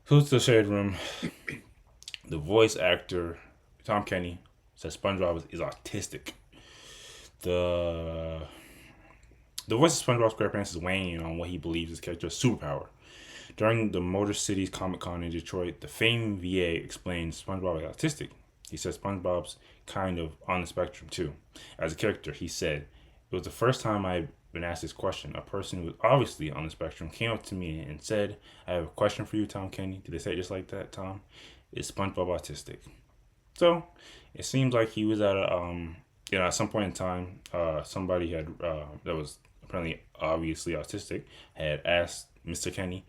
Who's the shade room? The voice actor Tom Kenny says SpongeBob is autistic. The the voice of SpongeBob SquarePants is weighing in on what he believes his character's superpower. During the Motor City's Comic Con in Detroit, the famed VA explained SpongeBob is autistic. He said SpongeBob's kind of on the spectrum too. As a character, he said, it was the first time I've been asked this question. A person who was obviously on the spectrum came up to me and said, I have a question for you, Tom Kenny. Did they say it just like that, Tom? Is SpongeBob autistic? So it seems like he was at at some point in time, somebody had that was apparently obviously autistic had asked Mr. Kenny,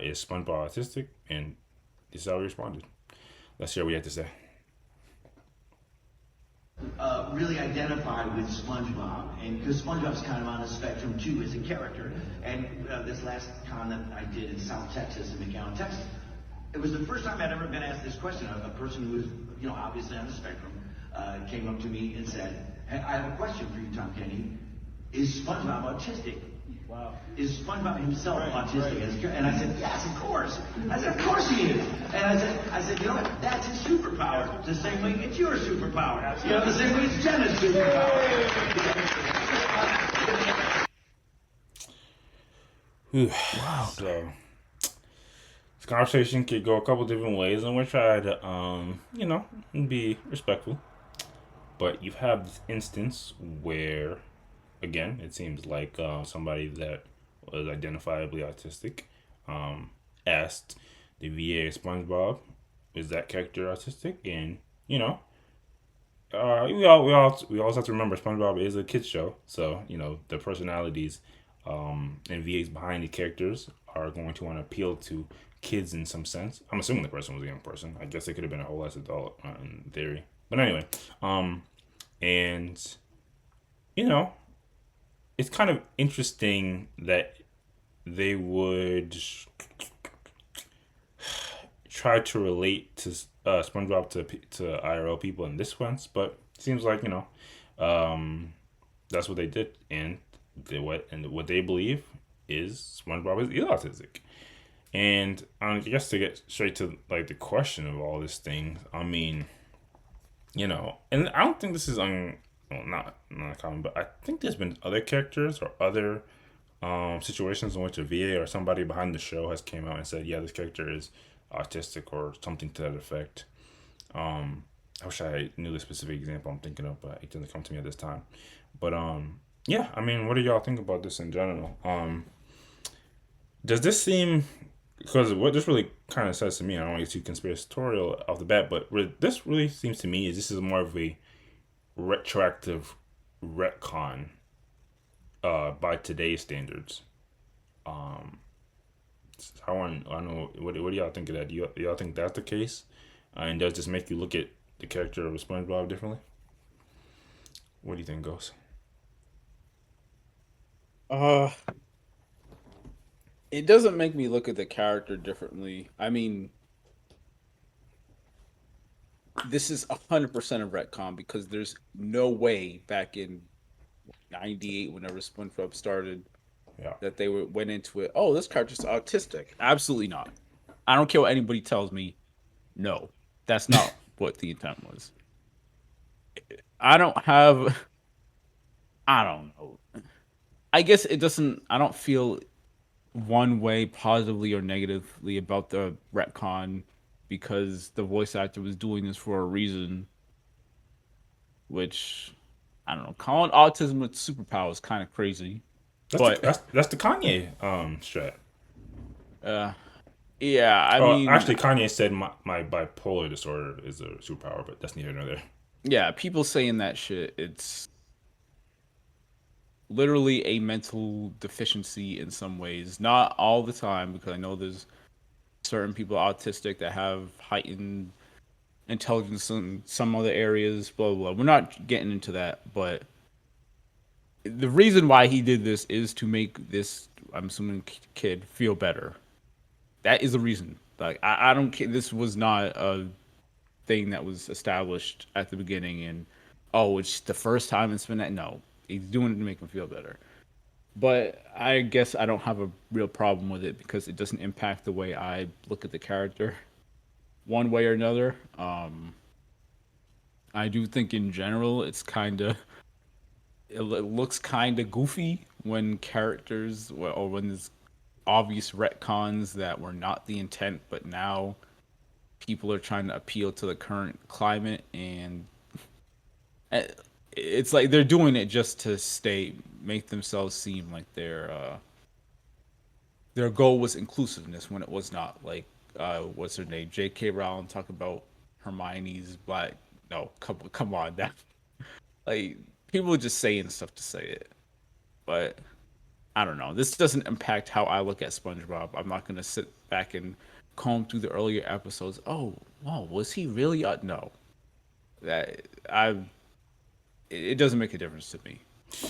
"Is SpongeBob autistic?" And this is how he responded. Let's hear what he had to say. Really identify with SpongeBob, and because SpongeBob's kind of on a spectrum too as a character. And this last con that I did in South Texas, in McAllen, Texas, it was the first time I'd ever been asked this question. A person who was, obviously on the spectrum, came up to me and said, "Hey, I have a question for you, Tom Kenny. Is SpongeBob autistic?" Wow. Is SpongeBob himself autistic? Right. And I said, yes, of course. I said, of course he is. And I said, you know what? That's his superpower. The same way it's your superpower. The same way it's Jenna's superpower. Wow. So this conversation could go a couple different ways, and we'll try to, be respectful. But you have this instance where again, it seems like somebody that was identifiably autistic asked the VA SpongeBob, "Is that character autistic?" And we always have to remember SpongeBob is a kids show, so the personalities and VAs behind the characters are going to want to appeal to kids in some sense. I'm assuming the person was a young person. I guess they could have been a whole less adult in theory, but anyway, and you know it's kind of interesting that they would try to relate to SpongeBob to IRL people in this sense, but it seems like that's what they did, and what they believe is SpongeBob is autistic. And I guess to get straight to like the question of all this thing, I mean, and I don't think this is well, not common, but I think there's been other characters or other situations in which a VA or somebody behind the show has came out and said, yeah, this character is autistic or something to that effect. I wish I knew the specific example I'm thinking of, but it doesn't come to me at this time. But yeah, I mean, what do y'all think about this in general? Does this seem, because what this really kind of says to me, I don't want to get too conspiratorial off the bat, but this really seems to me is this is more of a retroactive retcon by today's standards. Um, I know what do y'all think of that? Do y'all think that's the case? And does this make you look at the character of SpongeBob differently? What do you think, Ghost? Uh, it doesn't make me look at the character differently. I mean, this is 100% a retcon because there's no way back in '98, whenever SpongeBob started, Yeah. that they went into it. Oh, this character's autistic. Absolutely not. I don't care what anybody tells me. No, that's not what the intent was. I don't have. I don't know. I guess it doesn't. I don't feel one way positively or negatively about the retcon because the voice actor was doing this for a reason, which I don't know. Calling autism with superpower is kind of crazy, That's the but that's the Kanye strat. uh, yeah, I Oh, mean, actually, Kanye said my bipolar disorder is a superpower, but that's neither nor there. yeah, people saying that shit, it's literally a mental deficiency in some ways. Not all the time, because I know there's certain people autistic that have heightened intelligence in some other areas, blah, blah, blah. We're not getting into that, but the reason why he did this is to make this, I'm assuming, kid feel better. That is the reason. Like, I don't care. This was not a thing that was established at the beginning and, oh, it's the first time it's been that. No, he's doing it to make him feel better. But I guess I don't have a real problem with it because it doesn't impact the way I look at the character one way or another. I do think in general it looks kind of goofy when characters or when there's obvious retcons that were not the intent, but now people are trying to appeal to the current climate, and eh, it's like they're doing it just to make themselves seem like their goal was inclusiveness when it was not. Like, what's her name? J.K. Rowling talk about Hermione's black. No, come on, that like people are just saying stuff to say it. But I don't know. This doesn't impact how I look at SpongeBob. I'm not gonna sit back and comb through the earlier episodes. Oh, wow, was he really? No, that I. It doesn't make a difference to me.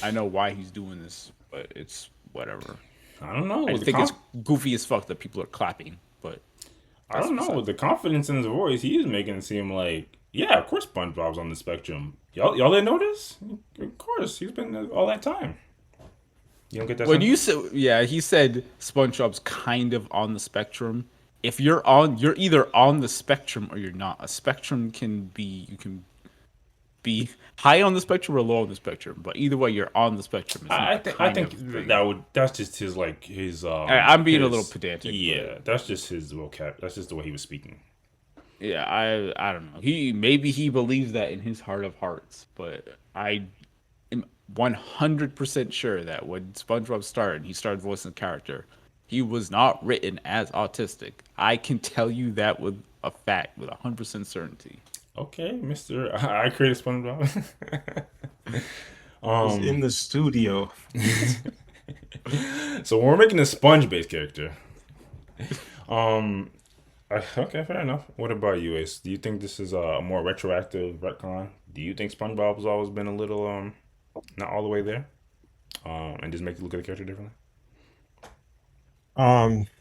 I know why he's doing this, but it's whatever. I don't know. I think it's goofy as fuck that people are clapping, but I don't know. With the confidence in his voice, he is making it seem like, yeah, of course SpongeBob's on the spectrum. Y'all didn't notice? Of course, he's been there all that time. You don't get that. When you said, yeah, he said SpongeBob's kind of on the spectrum. If you're either on the spectrum or you're not. A spectrum you can be high on the spectrum or low on the spectrum, but either way, you're on the spectrum. I think that's just his like his I'm being a his, little pedantic. Yeah, that's just his vocab. That's just the way he was speaking. Yeah, I don't know. Maybe he believes that in his heart of hearts, but I am 100% sure that when SpongeBob started, he started voicing the character. He was not written as autistic. I can tell you that with a fact, with 100% certainty. Okay, Mister, I created SpongeBob. Was in the studio. So we're making a sponge-based character. Okay, fair enough. What about you, Ace? Do you think this is a more retroactive retcon? Do you think SpongeBob's always been a little not all the way there, and just make you look at the character differently?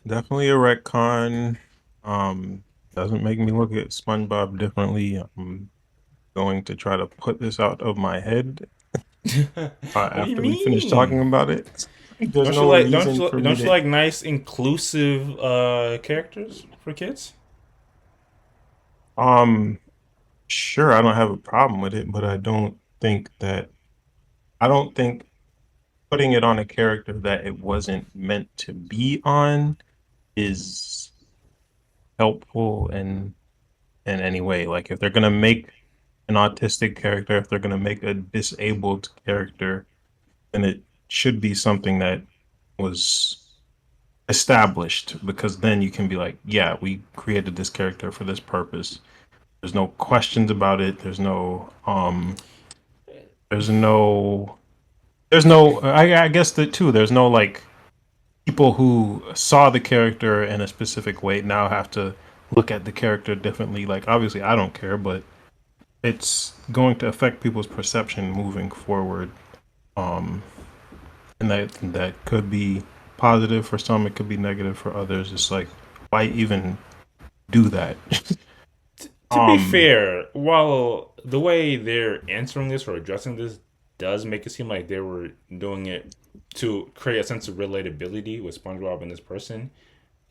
Definitely a retcon. Doesn't make me look at SpongeBob differently. I'm going to try to put this out of my head after we finish talking about it. There's don't no you like reason for me don't you to- like nice inclusive characters for kids? Sure, I don't have a problem with it, but I don't think putting it on a character that it wasn't meant to be on is helpful in any way. Like if they're gonna make an autistic character, if they're gonna make a disabled character, then it should be something that was established, because then you can be like, yeah, we created this character for this purpose. There's no questions about it. There's no I guess that too, there's no like people who saw the character in a specific way now have to look at the character differently. Like obviously I don't care, but it's going to affect people's perception moving forward. And that could be positive for some, it could be negative for others. It's like, why even do that? To be fair, while the way they're answering this or addressing this does make it seem like they were doing it to create a sense of relatability with SpongeBob and this person,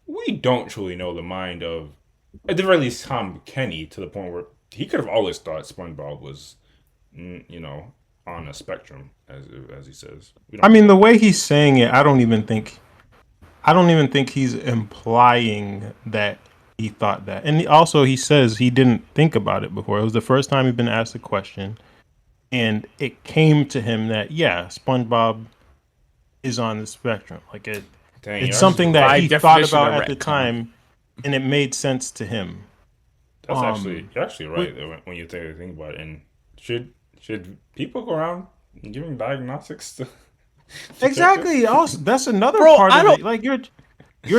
we don't truly know the mind of, at the very least, Tom Kenny, to the point where he could have always thought SpongeBob was, on a spectrum, as he says. I mean, the way he's saying it, I don't even think he's implying that he thought that. And also, he says he didn't think about it before. It was the first time he'd been asked a question, and it came to him that, yeah, SpongeBob is on the spectrum. Like it's something that he thought about at the time, and it made sense to him. That's you're actually right when you think about it. And should people go around giving diagnostics to exactly? Also, that's another part of it. Like you're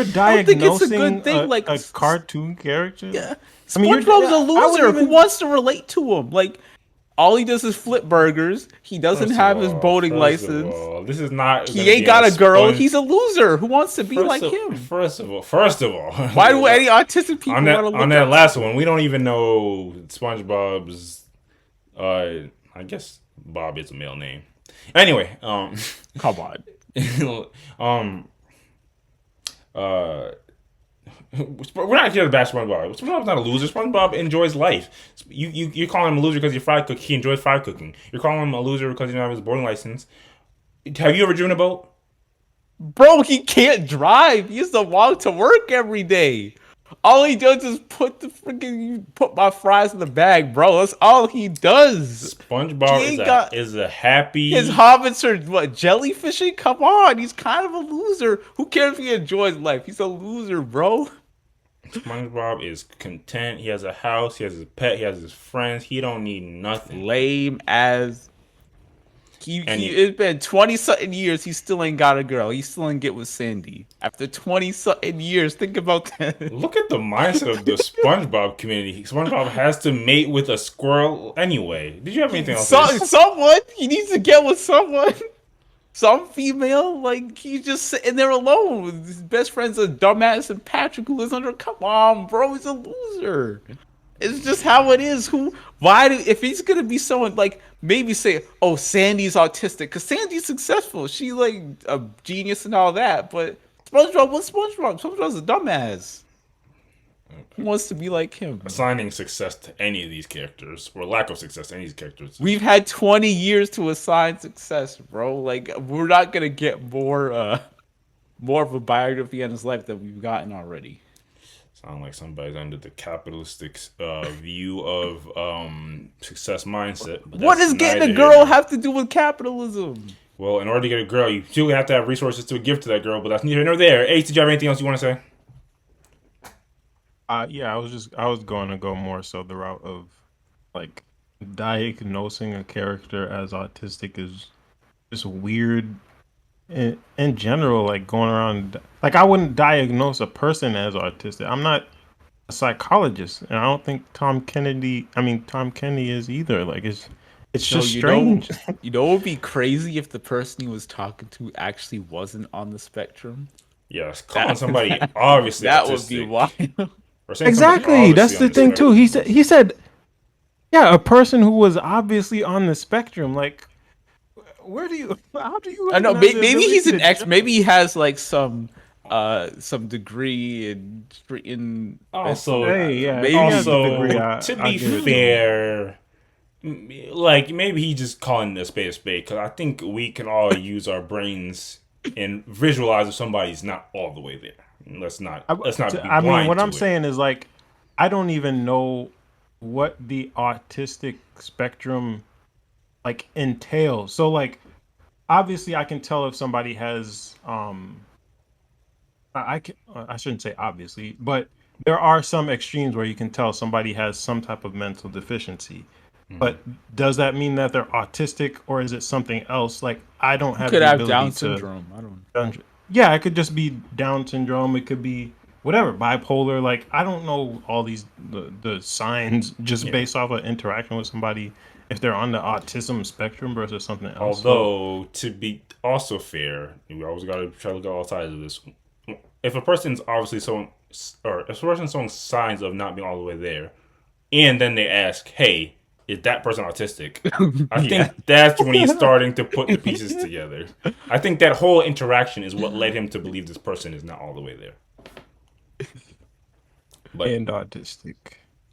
diagnosing a cartoon character. Yeah, SpongeBob's a loser who wants to relate to him. Like, all he does is flip burgers. He doesn't have his boating license. This is not. He ain't got a girl. He's a loser who wants to be like him. First of all, why do any autistic people on want to look on that last one? We don't even know SpongeBob's. I guess Bob is a male name. Anyway, come on. um, uh, we're not here to bash SpongeBob. SpongeBob's not a loser. SpongeBob enjoys life. You're calling him a loser because he enjoys fried cooking. You're calling him a loser because he doesn't have his boarding license. Have you ever driven a boat? Bro, he can't drive. He has to walk to work every day. All he does is put my fries in the bag, bro. That's all he does. He SpongeBob ain't got is a his happy. hobbits are what, jellyfishing? Come on, he's kind of a loser. Who cares if he enjoys life? He's a loser, bro. SpongeBob is content. He has a house. He has his pet. He has his friends. He don't need nothing. Lame as And it's been 20 something years. He still ain't got a girl. He still ain't get with Sandy. After 20 something years, think about that. look at the mindset of the SpongeBob community. SpongeBob has to mate with a squirrel anyway. Did you have anything else? Someone he needs to get with someone. Some female, like he's just sitting there alone with his best friend's a dumbass and Patrick who lives under. Come on, bro, he's a loser. It's just how it is. If he's gonna be someone like maybe say, oh, Sandy's autistic because Sandy's successful. She like a genius and all that. But SpongeBob, what's SpongeBob? SpongeBob's a dumbass. Who wants to be like him? Assigning success to any of these characters or lack of success to any of these characters. We've had 20 years to assign success, bro. Like we're not gonna get more of a biography on his life than we've gotten already. Sound like somebody's under the capitalistic view of success mindset. But What that's does getting a neither girl here nor- have to do with capitalism? Well, in order to get a girl, you still have to have resources to give to that girl. But that's neither here nor there. Ace, did you have anything else you want to say? Yeah, I was going to go more so the route of like diagnosing a character as autistic is just weird in general. Like going around, like I wouldn't diagnose a person as autistic. I'm not a psychologist, and I don't think Tom Kennedy is either. Like it's No, just strange. you know, it would be crazy if the person he was talking to actually wasn't on the spectrum. Yes, calling somebody obviously That autistic. would be wild. Or saying somebody's Exactly. That's obviously the on thing too. spectrum. He said, yeah, a person who was obviously on the spectrum. Like, where do you? How do you? I know. even have the Maybe he's ability an to ex. judge? Maybe he has like some degree in Also, Hey, yeah, if maybe he has a degree, also to I'll be give it to him. fair, like maybe he just calling a spade because I think we can all use our brains and visualize if somebody's not all the way there. Let's not be I mean, blind what to I'm it. saying is like, I don't even know what the autistic spectrum like entails. So like, obviously, I can tell if somebody has I shouldn't say obviously, but there are some extremes where you can tell somebody has some type of mental deficiency. But does that mean that they're autistic or is it something else? Like I don't have could the have ability Down to. syndrome. I don't. Yeah, it could just be Down syndrome. It could be whatever, bipolar. Like I don't know all these the signs just Yeah. based off of interaction with somebody if they're on the autism spectrum versus something else. So, Although to be also fair, we always got to try to look at all sides of this. If a person's obviously showing, or if a person's showing signs of not being all the way there, and then they ask, "Hey, is that person autistic?" I think that's when he's starting to put the pieces together. I think that whole interaction is what led him to believe this person is not all the way there. But and autistic.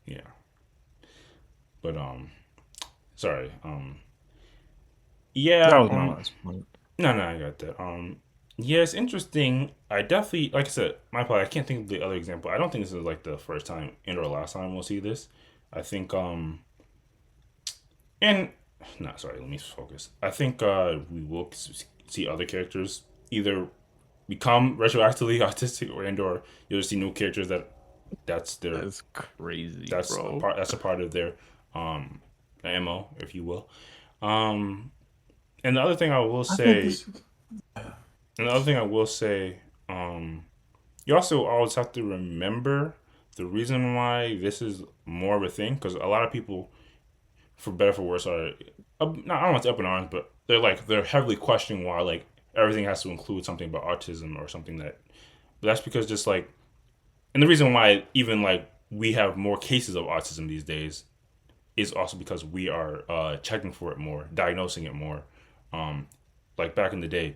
yeah, but sorry, yeah, That was my last point. no, I got that. Yeah, it's interesting. I definitely, like I said, my part. I can't think of the other example. I don't think this is like the first time and or last time we'll see this. I think, and no, sorry, let me focus. I think we will see other characters either become retroactively autistic or you'll see new characters that's their That's crazy, that's bro. that's a part of their MO, if you will. Um, and the other thing I will I think say. this, And the other thing I will say, you also always have to remember the reason why this is more of a thing, because a lot of people, for better or for worse, are not I don't want to up in arms, but they're heavily questioning why like everything has to include something about autism or something that. But that's because just like, and the reason why even like we have more cases of autism these days is also because we are checking for it more, diagnosing it more. Um, like back in the day,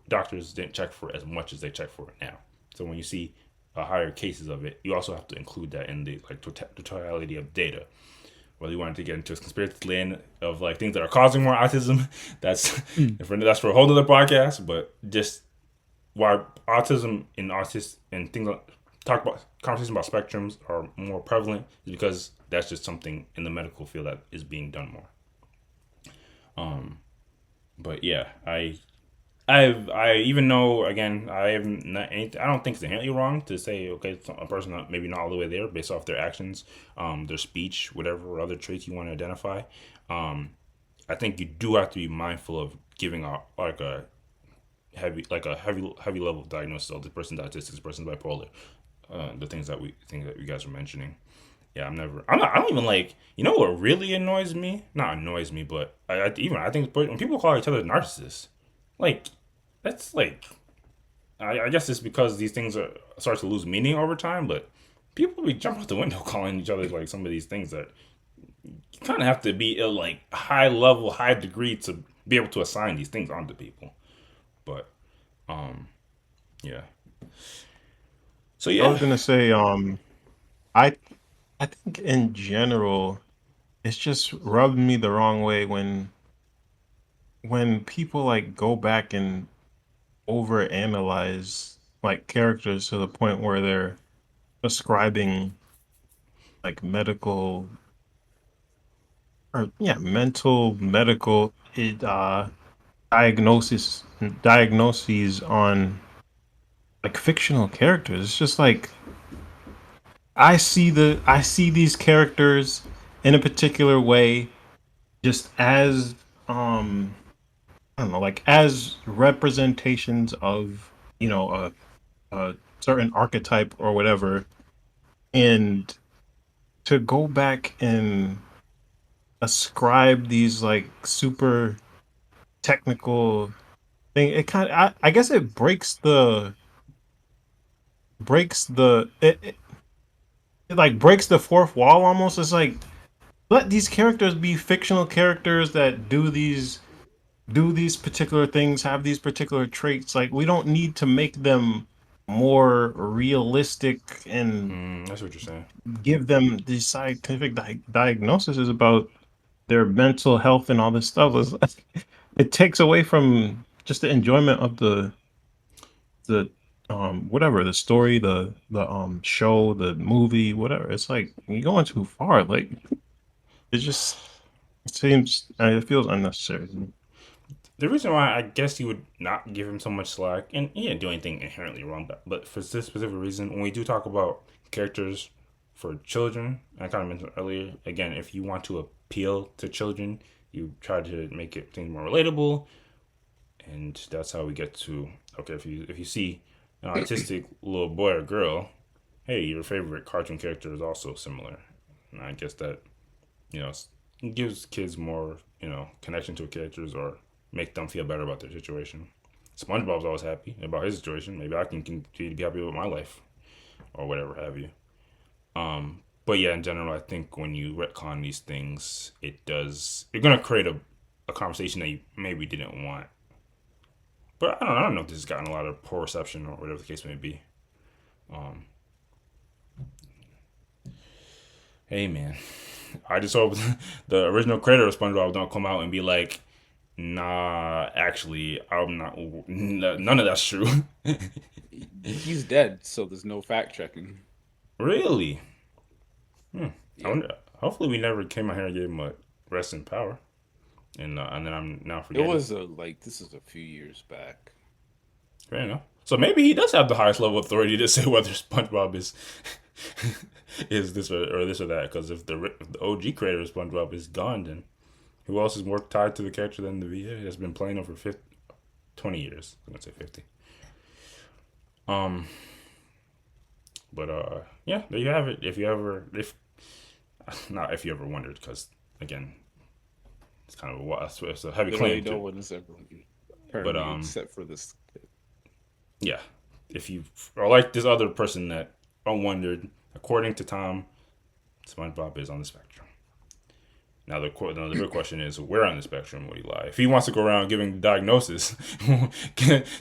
doctors didn't check for as much as they check for it now. So when you see higher cases of it, you also have to include that in the like totality of data. Whether you wanted to get into a conspiracy land of like things that are causing more autism, that's that's for a whole other podcast. But just why autism and autists and things like, talk about conversations about spectrums are more prevalent is because that's just something in the medical field that is being done more. But yeah, I even know again I have not anything, I don't think it's inherently wrong to say okay a person not, maybe not all the way there based off their actions, their speech, whatever other traits you want to identify. I think you do have to be mindful of giving a like a heavy level of diagnosis of this person's autistic, this person's bipolar, the things that you guys were mentioning. Yeah, I don't even like, what really annoys me? Not annoys me, but I think when people call each other narcissists, like, that's like, I guess it's because these things start to lose meaning over time, but people be jumping out the window calling each other like some of these things that you kind of have to be at like high level, high degree to be able to assign these things onto people. But, yeah. So I was yeah. gonna say, I I think in general, it's just rubbed me the wrong way when people like go back and overanalyze like characters to the point where they're ascribing like medical or yeah, mental medical diagnosis diagnoses on like fictional characters. It's just like I see these characters in a particular way just as I don't know, like as representations of, a certain archetype or whatever. And to go back and ascribe these like super technical thing, it kind of, I guess it it like breaks the fourth wall almost. It's like let these characters be fictional characters that do these particular things, have these particular traits. Like we don't need to make them more realistic and That's what you're saying. give them these scientific diagnoses about their mental health and all this stuff. It takes away from just the enjoyment of the whatever the story, the show, the movie, whatever. It's like you're going too far. Like it just it feels unnecessary to me. The reason why I guess you would not give him so much slack, and he didn't do anything inherently wrong, but for this specific reason, when we do talk about characters for children, I kind of mentioned earlier, again, if you want to appeal to children, you try to make it things more relatable, and that's how we get to okay. If you see an autistic little boy or girl, hey, your favorite cartoon character is also similar, and I guess that you know gives kids more connection to characters or make them feel better about their situation. SpongeBob's always happy about his situation. Maybe I can continue to be happy with my life or whatever have you. But yeah, in general, I think when you retcon these things, you're gonna create a conversation that you maybe didn't want. But I don't know if this has gotten a lot of poor reception or whatever the case may be. Um, hey man, I just hope the original creator of SpongeBob don't come out and be like, nah, actually, I'm not. None of that's true. He's dead, so there's no fact checking. Really? I Yeah. wonder. Hopefully, we never came out here and gave him a rest in power, and then I'm now It forgetting. was this is a few years back. Fair enough. So maybe he does have the highest level of authority to say whether SpongeBob is is this or this or that. Because if the OG creator of SpongeBob is gone, then who else is more tied to the character than the VA that's been playing over 20 years? I'm gonna say 50. Um, but yeah, there you have it. If not if you ever wondered, because again, it's kind of it's a heavy Literally claim no to. one has ever But heard me except for this. yeah, if you are like this other person that wondered, according to Tom, SpongeBob is on the spectrum. Now the real question is, where on the spectrum would he lie? If he wants to go around giving diagnosis,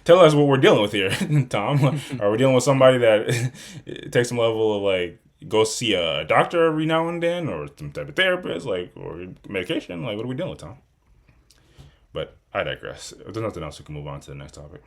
tell us what we're dealing with here, Tom. Are we dealing with somebody that it takes some level of like go see a doctor every now and then, or some type of therapist, like, or medication? Like, what are we dealing with, Tom? But I digress. If there's nothing else, we can move on to the next topic.